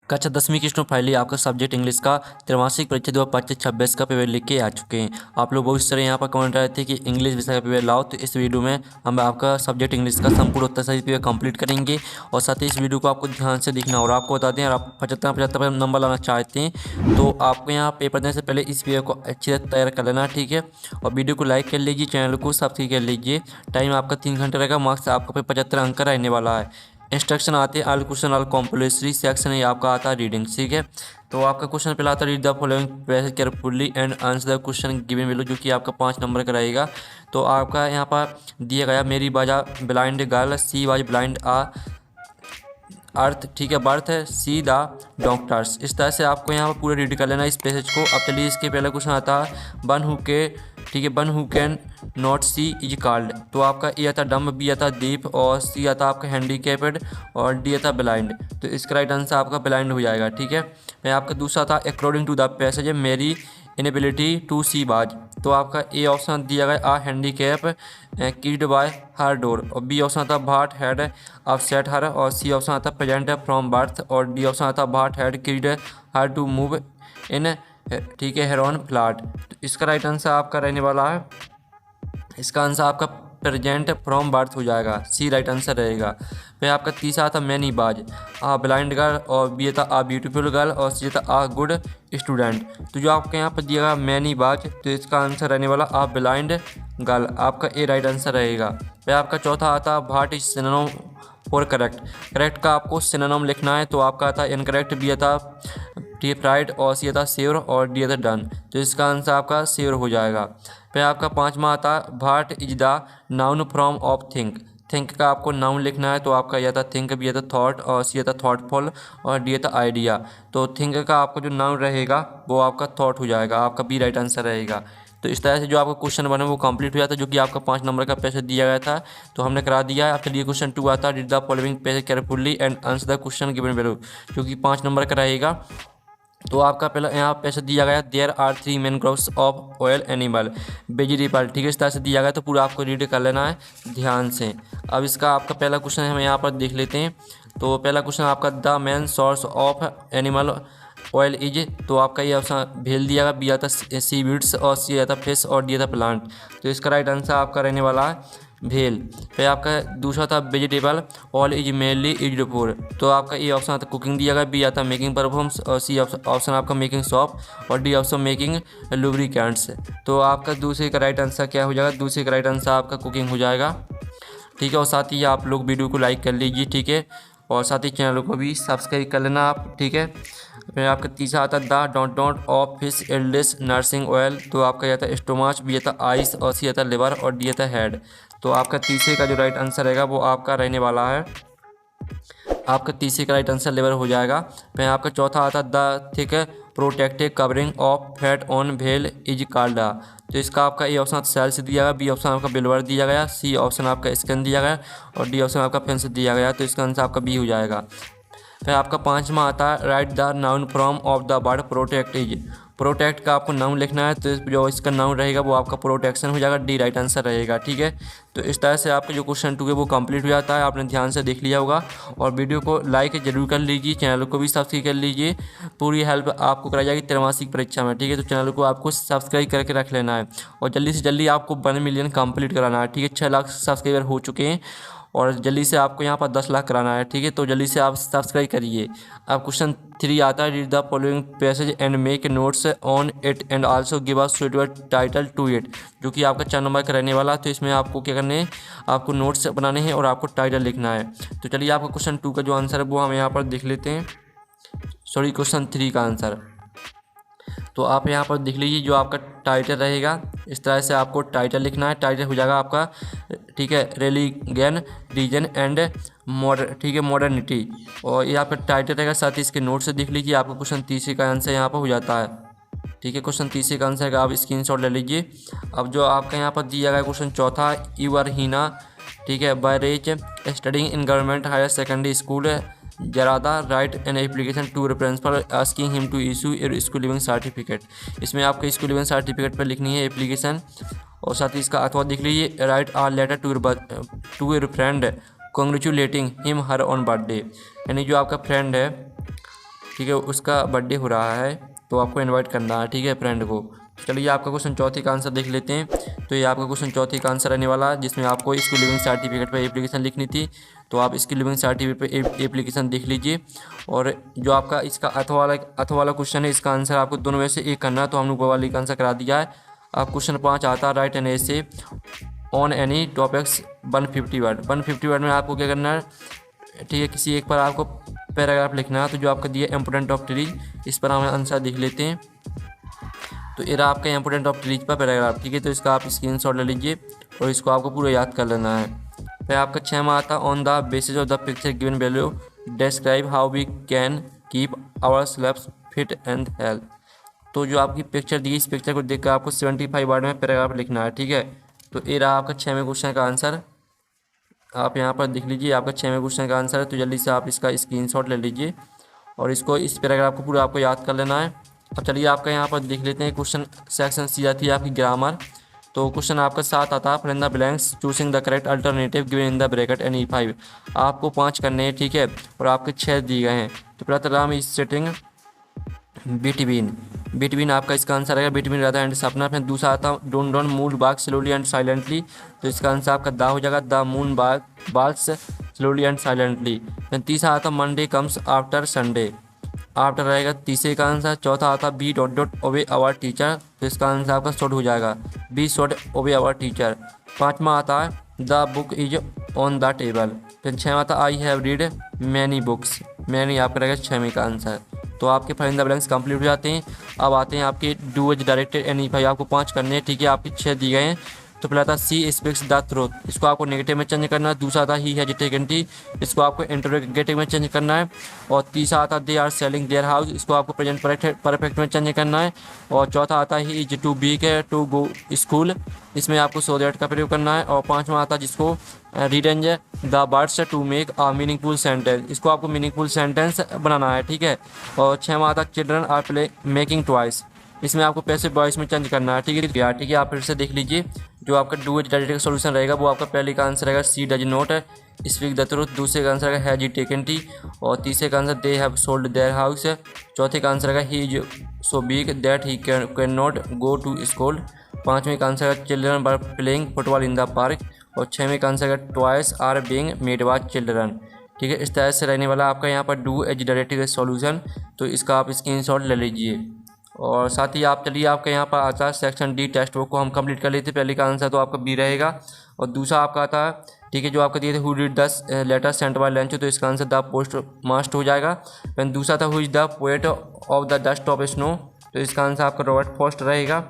कक्षा 10वीं की स्टूडेंट फाइनली आपका सब्जेक्ट इंग्लिश का त्रैमासिक परीक्षा 2025-26 का पेपर लिख के आ चुके हैं। आप लोग बहुत सारे यहाँ पर कमेंट रहे थे कि इंग्लिश विषय का पेपर लाओ, तो इस वीडियो में हम आपका सब्जेक्ट इंग्लिश का संपूर्ण उत्तर सही पेपर कंप्लीट करेंगे। और साथ ही इस वीडियो को आपको ध्यान से देखना और आपको बता दें, अगर आप 75 नंबर लाना चाहते हैं तो आपको यहाँ पेपर देने से पहले इस पेपर को अच्छी तरह तैयार कर लेना, ठीक है। और वीडियो को लाइक कर लीजिए, चैनल को सब्सक्राइब कर लीजिए। टाइम आपका 3 घंटे रहेगा, मार्क्स आपका 75 अंक का रहने वाला है। इंस्ट्रक्शन आते हैं all question all compulsory section है आपका आता है रीडिंग, ठीक है। तो आपका क्वेश्चन पहला आता है read the following passage carefully and answer the question given below, जो कि आपका 5 नंबर का रहेगा। तो आपका यहाँ पर दिया गया Mary was a blind girl, she was blind a earth, ठीक है, बर्थ है सी द डॉक्टर्स। इस तरह से आपको यहाँ पर पूरा रीड कर लेना इस पैसेज को। अब चलिए इसके पहले क्वेश्चन आता है वन हु के, ठीक है, one who can not see is called. तो आपका ए आता डम्ब, बी आता दीप और सी आता आपका हैंडीकेप्ड और डी आता ब्लाइंड। तो इसका राइट आंसर आपका ब्लाइंड हो जाएगा, ठीक है। मैं आपका दूसरा था according to the passage Mary inability to see was. तो आपका ए ऑप्शन दिया गया a handicap kid by her door, और बी ऑप्शन आता भाट हैड अपसेट हर, और सी ऑप्शन आता प्रेजेंट फ्रॉम बर्थ, और डी ऑप्शन आता what had kid her to move in, ठीक है, हेरोन फ्लैट। तो इसका राइट आंसर आपका रहने वाला है, इसका आंसर आपका प्रेजेंट फ्रॉम बर्थ हो जाएगा, सी राइट आंसर रहेगा। फिर आपका तीसरा था मैनी बाज, आ ब्लाइंड गर्ल, और बी था आ ब्यूटीफुल गर्ल, और सी था आ गुड स्टूडेंट। तो जो आपके यहाँ पर दिया मैनी बाज, तो इसका आंसर रहने वाला आ ब्लाइंड गर्ल, आपका ए राइट आंसर रहेगा। फिर आपका चौथा आता what is synonym for correct. Correct का आपको सिनोनिम लिखना है, तो आपका था इनकरेक्ट, बी था प्राइड, और सी था श्योर, और डी था डन। तो इसका आंसर आपका श्योर हो जाएगा। फिर आपका पांचवा आता what is the noun from of think. Think का आपको नाउन लिखना है, तो आपका यह था थिंक, बी था थॉट, और सी था थॉटफुल, और डी था आइडिया। तो थिंक का आपको जो नाउन रहेगा वो आपका थॉट हो जाएगा, आपका बी राइट आंसर रहेगा। तो इस तरह से जो आपका क्वेश्चन बना वो कंप्लीट हो जाता है, जो कि आपका 5 नंबर का पैसे दिया गया था, तो हमने करा दिया है। अब चलिए क्वेश्चन 2 आता है read the following passage carefully and answer the question given below, जो कि 5 नंबर का रहेगा। तो आपका पहला यहाँ पैसे दिया गया there are 3 main groups of oil animal vegetable, ठीक है, इस तरह से दिया गया, तो पूरा आपको रीड कर लेना है ध्यान से। अब इसका आपका पहला क्वेश्चन हम यहाँ पर देख लेते हैं। तो पहला क्वेश्चन आपका the main source of animal oil is, तो आपका ये ऑप्शन भेल दिया गया, बी आता सी वीड्स, और सी आता फिश, और डी आता प्लांट। तो इसका राइट आंसर आपका रहने वाला है भेल। फिर आपका दूसरा था vegetable all is mainly is for, तो आपका ये ऑप्शन आता कुकिंग दिया गया, बी आता मेकिंग परफ्यूम्स, और सी ऑप्शन आपका मेकिंग सॉप, और डी ऑप्शन मेकिंग लुब्रिकेंट्स। तो आपका दूसरे का राइट आंसर क्या हो जाएगा, दूसरे का राइट आंसर आपका कुकिंग हो जाएगा, ठीक है। और साथ ही आप लोग वीडियो को लाइक कर लीजिए, ठीक है, और साथ ही चैनल को भी सब्सक्राइब कर लेना आप, ठीक है। फिर आपका तीसरा आता the dot of fish Aldous nursing oil, तो आपका यह था स्टोमाच, बी था आइस, और सी था लिवर, और डी था हेड। तो आपका तीसरे का जो राइट आंसर रहेगा वो आपका रहने वाला है, आपका तीसरे का राइट आंसर लिवर हो जाएगा। फिर आपका चौथा आता the thick protective covering of fat on भेल इज कॉल्ड। तो इसका आपका ए ऑप्शन सेल से दिया गया, बी ऑप्शन आपका बिल्वर दिया गया, सी ऑप्शन आपका स्किन दिया गया, और डी ऑप्शन आपका पेन से दिया गया। तो इसका आंसर आपका बी हो जाएगा। फिर आपका पांचवा आता है right the noun from of the word protect is. Protect का आपको नाउन लिखना है, तो जो इसका नाउन रहेगा वो आपका प्रोटेक्शन हो जाएगा, डी राइट आंसर रहेगा, ठीक है। तो इस तरह से आपका जो क्वेश्चन 2 है वो कंप्लीट हो जाता है, आपने ध्यान से देख लिया होगा। और वीडियो को लाइक जरूर कर लीजिए, चैनल को भी सब्सक्राइब कर लीजिए, पूरी हेल्प आपको कराई जाएगी त्रैमासिक परीक्षा में, ठीक है। तो चैनल को आपको सब्सक्राइब करके रख लेना है, और जल्दी से जल्दी आपको 1 मिलियन कंप्लीट कराना है, ठीक है। 6 लाख सब्सक्राइबर हो चुके हैं, और जल्दी से आपको यहाँ पर 10 लाख कराना है, ठीक है। तो जल्दी से आप सब्सक्राइब करिए। अब क्वेश्चन 3 आता है read the following passage and make notes on it and also give us suitable title to it, जो कि आपका 4 नंबर का रहने वाला है। तो इसमें आपको क्या करने हैं, आपको नोट्स बनाने हैं और आपको टाइटल लिखना है। तो चलिए आपका क्वेश्चन 2 का जो आंसर है वो हम यहाँ पर देख लेते हैं, सॉरी क्वेश्चन 3 का आंसर। तो आप यहाँ पर देख लीजिए जो आपका टाइटल रहेगा, इस तरह से आपको टाइटल लिखना है। टाइटल हो जाएगा आपका, ठीक है, रिलीजन रीजन एंड मॉडर्न, ठीक है, मॉडर्निटी, और ये आपका टाइटल रहेगा। साथ ही इसके नोट से देख लीजिए, आपका क्वेश्चन 3 का आंसर यहाँ पर हो जाता है, ठीक है। क्वेश्चन 3 का आंसर का आप स्क्रीनशॉट ले लीजिए। अब जो आपका यहाँ पर दिया गया क्वेश्चन चौथा यू आर हीना, ठीक है, बैरेज studying in government higher secondary school Jarada write an application to principal asking him to issue a school leaving certificate. इसमें आपके स्कूल लिविंग सर्टिफिकेट पर लिखनी है एप्लीकेशन, और साथ ही इसका अथवा देख लीजिए write a letter to your friend congratulating him her on birthday, यानी जो आपका फ्रेंड है ठीक है, उसका बर्थडे हो रहा है तो आपको इनवाइट करना है, ठीक है, फ्रेंड को। चलिए आपका क्वेश्चन चौथी का आंसर देख लेते हैं। तो ये आपका क्वेश्चन चौथी का आंसर रहने वाला है, जिसमें आपको इसकी लिविंग सर्टिफिकेट पर एप्लीकेशन लिखनी थी। तो आप इसकी लिविंग सर्टिफिकेट पर एप्लीकेशन देख लीजिए। और जो आपका इसका अथ वाला क्वेश्चन है, इसका आंसर आपको दोनों में से एक करना है। तो हमने वो वाली का आंसर करा दिया है। आप क्वेश्चन 5 आता है, right an essay on any topics 150 word. 150 word में आपको क्या करना है, ठीक है, किसी एक पर आपको पैराग्राफ लिखना है। तो जो आपका दिया इम्पोर्टेंट ऑफ ट्रीज, इस पर हम आंसर देख लेते हैं। तो ये रहा आपका इम्पोर्टेंट ऑफ ट्रीज पर पैराग्राफ, ठीक है। तो इसका आप स्क्रीनशॉट ले लीजिए और इसको आपको पूरा याद कर लेना है। फिर आपका 6वां आता on the basis of the picture given value describe how we can keep our self fit and health. तो जो आपकी पिक्चर दी, इस पिक्चर को देखकर आपको 75 वर्ड में पैराग्राफ लिखना है, ठीक है। तो ये रहा आपका 6वें क्वेश्चन का आंसर। आप यहाँ पर देख लीजिए, आपका 6वें क्वेश्चन का आंसर है। तो जल्दी से आप इसका स्क्रीनशॉट ले लीजिए और इसको, इस पैराग्राफ को पूरा आपको याद कर लेना है। अब चलिए आपका यहाँ पर देख लेते हैं क्वेश्चन सेक्शन सी आती है आपकी ग्रामर। तो क्वेश्चन आपका 7 आता है, fill in the blanks choosing the correct alternative given in the bracket any 5। आपको 5 करने हैं, ठीक है, और आपके 6 दिए गए हैं। तो प्रथम इज सेटिंग बिटवीन आपका इसका आंसर आएगा बिटवीन राधा एंड सपना। फिर दूसरा आता don't don't move bag slowly and silently. तो इसका आंसर आपका दा हो जाएगा, the moon balls slowly and silently. फिर तीसरा आता Monday comes after Sunday, after रहेगा तीसरे का आंसर। चौथा आता be dot dot obey our teacher. तो इसका आंसर आपका शॉर्ट हो जाएगा, be short obey our teacher. पाँचवा आता है the book is on the table. फिर 6वां आता I have read many books, many आपका रहेगा 6वें का आंसर। तो आपके fill in the blanks complete हो जाते हैं। अब आते हैं आपके डू एज डायरेक्टेड एनी 5, आपको 5 करने हैं, ठीक है। आपके 6 दिए गए हैं। तो पहला था सी स्पीक्स द ट्रूथ, इसको आपको नेगेटिव में चेंज करना है। दूसरा था ही हैज टेकन टी, इसको आपको इंटरोगेटिव में चेंज करना है। और तीसरा आता they are selling their house, इसको आपको प्रेजेंट परफेक्ट में चेंज करना है। और चौथा आता he is too weak to go school, इसमें आपको सो दैट का प्रयोग करना है। और पाँचवा आता जिसको rearrange the words to make a meaningful sentence, इसको आपको मीनिंगफुल सेंटेंस बनाना है, ठीक है। और 6वां आता children are play making toys, इसमें आपको पैसिव वॉइस में चेंज करना है, ठीक है। ठीक है, आप फिर से देख लीजिए। जो आपका डू एज डायरेक्टेड सोल्यूशन रहेगा वो आपका पहले का आंसर रहेगा she does not speak the truth. दूसरे का आंसर रहेगा हैज ही टेकन टी। और तीसरे का answer they have sold their house. चौथे का आंसर रहेगा he is so big that he can not go to school. पाँचवें का आंसर है children were playing football in the park. और 6वें का आंसर है toys are being made by children, ठीक है। इस तरह से रहने वाला आपका यहाँ पर डू एज डायरेक्टेड सोल्यूशन। तो इसका आप स्क्रीनशॉट ले लीजिए। और साथ ही आप चलिए आपका यहाँ पर आता है सेक्शन डी टेस्ट बुक को हम कंप्लीट कर लेते हैं। पहले का आंसर तो आपका बी रहेगा। और दूसरा आपका आता है, ठीक है, जो आपका दिए थे who did the letter sent by lunch, तो इसका आंसर द पोस्ट मास्ट हो जाएगा। फिर दूसरा था who is the poet of the dust of snow, तो इसका आंसर आपका रॉबर्ट फॉस्ट रहेगा।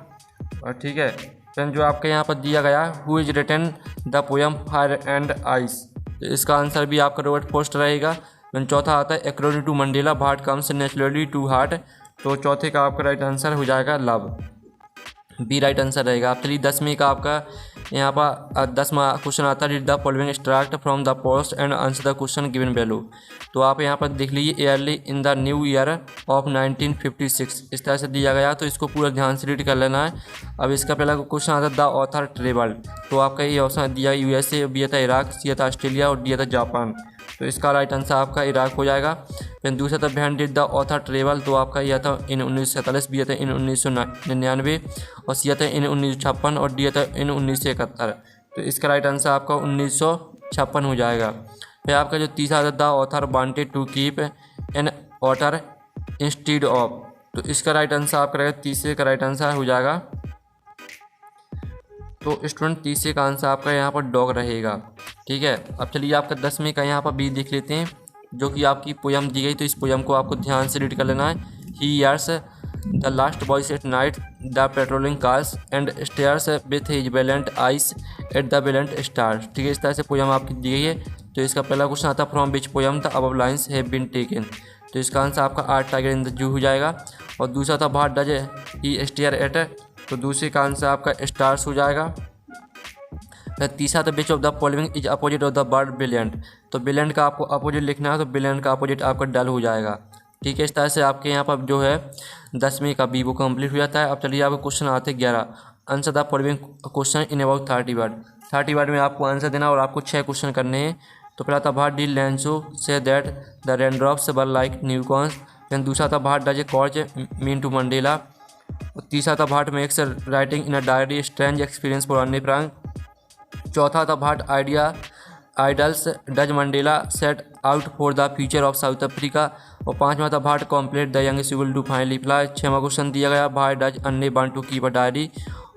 और ठीक है, फिर जो आपके यहाँ पर दिया गया who is written the poem fire and ice, तो इसका आंसर भी आपका रॉबर्ट फॉस्ट रहेगा। फिर चौथा आता है according to Mandela heart comes naturally to heart, तो चौथे का आपका राइट आंसर हो जाएगा लव, बी राइट आंसर रहेगा। आप चलिए 10वीं का आपका यहाँ पर 10वां क्वेश्चन आता है read the following extract from the post and answer the question given value. तो आप यहाँ पर देख लीजिए yearly in the new year of 1956, इस तरह से दिया गया। तो इसको पूरा ध्यान से रीड कर लेना है। अब इसका पहला क्वेश्चन आता है द ऑथर ट्रेवल्ड, तो आपका ये ऑप्शन दिया यूएसए, बी था इराक, सी था ऑस्ट्रेलिया और डी था जापान। तो इसका राइट आंसर आपका इराक हो जाएगा। फिर दूसरा था behind did the author travel, तो आपका यह था इन 1947, बी था इन 1999 और सी था इन 1956 और डी था इन 1971। तो इसका राइट आंसर आपका 1956 हो जाएगा। फिर आपका जो तीसरा था the author wanted to keep an otter instead of, तो इसका राइट आंसर आपका रहेगा तीसरे का राइट आंसर हो जाएगा। तो स्टूडेंट तीसरे का आंसर आपका यहाँ पर डॉग रहेगा, ठीक है। अब चलिए आपका 10वीं का यहाँ पर बी देख लेते हैं, जो कि आपकी पोयम दी गई। तो इस पोयम को आपको ध्यान से रीड कर लेना है। He hears the last voice at night the patrolling cars and stares with his brilliant eyes at the brilliant stars, ठीक है। इस तरह से पोयम आपकी दी गई है। तो इसका पहला क्वेश्चन आता from which poem the above lines have been taken, तो इसका आंसर आपका art tiger in the zoo हो जाएगा। और दूसरा था what does he stare at, तो दूसरे का आंसर आपका स्टार्स हो जाएगा। तीसरा तो which of the following is opposite of the word brilliant, तो ब्रिलियंट का आपको अपोजिट लिखना है। तो ब्रिलियंट का अपोजिट आपका डल हो जाएगा, ठीक है। इस तरह से आपके यहाँ पर जो है 10वीं का बी वो कंप्लीट हो जाता है। अब चलिए आपको क्वेश्चन आते हैं 11, answer the following question in about 30 word. 30 word में आपको आंसर देना और आपको 6 क्वेश्चन करने हैं। तो पहला था what did Lencho say that the raindrops were like new coins, then दूसरा था what does a courage mean to Mandela. और तीसरा था what makes writing in a diary strange experience for Anne Frank. चौथा था what ideals does Mandela set out for the future of South Africa. और पांचवा था what compelled the young will do finally fly. छठवां question दिया गया what does Anne want to keep a diary.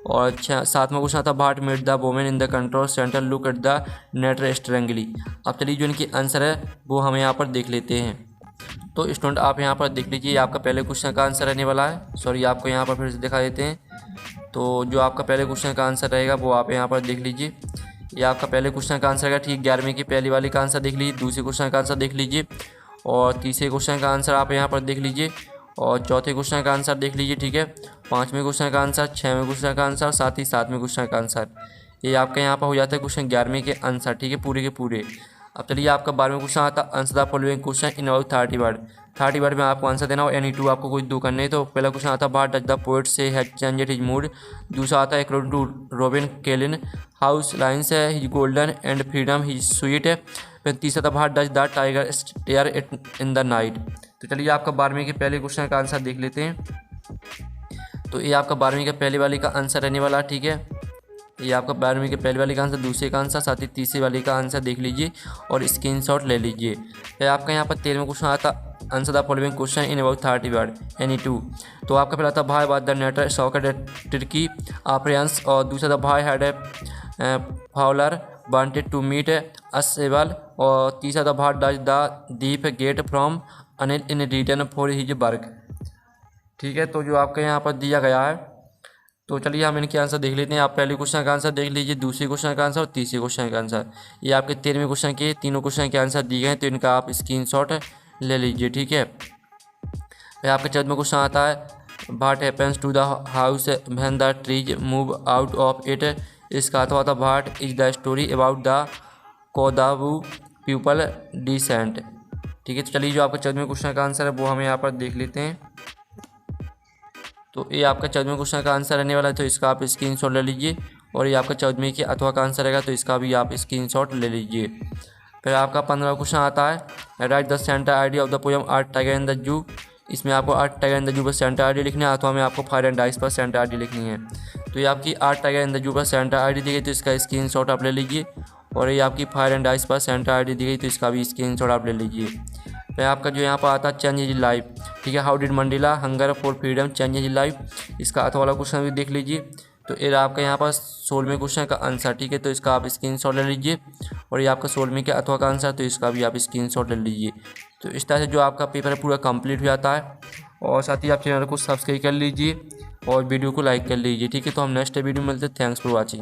और सातवां क्वेश्चन था what made the women in the control centre look at the narrator strangely. अब चलिए जो इनकी आंसर है वो हम यहाँ पर देख लेते हैं। तो स्टूडेंट आप यहाँ पर देख लीजिए, आपका पहले क्वेश्चन का आंसर रहने वाला है। सॉरी, आपको यहाँ पर फिर से दिखा देते हैं। तो जो आपका पहले क्वेश्चन का आंसर रहेगा वो आप यहाँ पर देख लीजिए। ये आपका पहले क्वेश्चन का आंसर है, ठीक 11वीं की पहली वाली का आंसर देख लीजिए, दूसरे क्वेश्चन का आंसर देख लीजिए, और तीसरे क्वेश्चन का आंसर आप यहाँ पर देख लीजिए, और चौथे क्वेश्चन का आंसर देख लीजिए, ठीक है। पाँचवें क्वेश्चन का आंसर, छठवें क्वेश्चन का आंसर, साथ ही सातवें क्वेश्चन का आंसर। ये आपका यहाँ पर हो जाता है क्वेश्चन 11वीं के आंसर, ठीक है, पूरे के पूरे। अब चलिए आपका 12वां क्वेश्चन आता है answer the following question in about 30 word. 30 word में आपको आंसर देना हो, एनी टू आपको कुछ दो करने। तो पहला क्वेश्चन आता है what does the poet say has changed his mood. दूसरा आता है according to Robin Klein whose lines है his golden and freedom his sweet. फिर तीसरा था what does the tiger stare in the night. तो चलिए आपका 12वीं के पहले क्वेश्चन का आंसर देख लेते हैं। तो ये आपका 12वीं के पहले वाली का आंसर रहने वाला, ठीक है। ये आपका 12वीं के पहले वाली का आंसर, दूसरे का आंसर, साथ ही तीसरे वाली का आंसर देख लीजिए और स्क्रीनशॉट ले लीजिए। फिर आपका यहाँ पर 13वां क्वेश्चन आता answer the following question in about 30 word, any two. तो आपका पहला था भाई बात the narrator shocked at Tricki's appearance. और दूसरा था why had a Fowler wanted to meet Ausable. और तीसरा था what does the thief get from Anil in return for his work, ठीक है। तो जो आपका यहाँ पर दिया गया है, तो चलिए हम इनके आंसर देख लेते हैं। आप पहले क्वेश्चन का आंसर देख लीजिए, दूसरे क्वेश्चन का आंसर और तीसरे क्वेश्चन का आंसर। ये आपके 13वें क्वेश्चन के तीनों क्वेश्चन के आंसर दिए गए हैं, तो इनका आप स्क्रीनशॉट ले लीजिए, ठीक है। फिर आपका 14वां क्वेश्चन आता है what happens to the house when the trees move out of it. इसका अर्थवा था what is the story about the Kodavu people descent, ठीक है। तो चलिए जो आपका 14वें क्वेश्चन का आंसर है वो हम यहाँ पर देख लेते हैं। तो ये आपका 14वें क्वेश्चन का आंसर रहने वाला है, तो इसका आप स्क्रीनशॉट ले लीजिए। और ये आपका 14वीं की अथवा का आंसर रहेगा, तो इसका भी आप स्क्रीनशॉट ले लीजिए। फिर आपका 15वां क्वेश्चन आता है right the centre idea of the poem art tiger in the zoo. इसमें आपको art tiger in the zoo पर सेंटर आइडिया लिखना है, अथवा में आपको फायर एंड आइस पर सेंटर आइडिया लिखनी है। तो ये आपकी art tiger in the zoo पर सेंटर आइडिया दी गई, तो इसका स्क्रीनशॉट आप ले लीजिए। और ये आपकी फायर एंड आइस पर सेंटर आइडिया दी गई, तो इसका भी स्क्रीनशॉट आप ले लीजिए। फिर आपका जो यहाँ पर आता है चेंज हिज लाइफ, ठीक है। How did Mandela hunger for freedom change his life. इसका अथवा वाला क्वेश्चन भी देख लीजिए। तो ये आपका यहाँ पर 16वें क्वेश्चन का आंसर, ठीक है। तो इसका आप स्क्रीनशॉट ले लीजिए। और ये आपका 16वें के अथवा का आंसर, तो इसका भी आप स्क्रीनशॉट ले लीजिए। तो इस तरह से जो आपका पेपर पूरा कंप्लीट हो जाता है। और साथ ही आप चैनल को सब्सक्राइब कर लीजिए और वीडियो को लाइक कर लीजिए, ठीक है। तो हम नेक्स्ट वीडियो में मिलते हैं। Thanks for watching.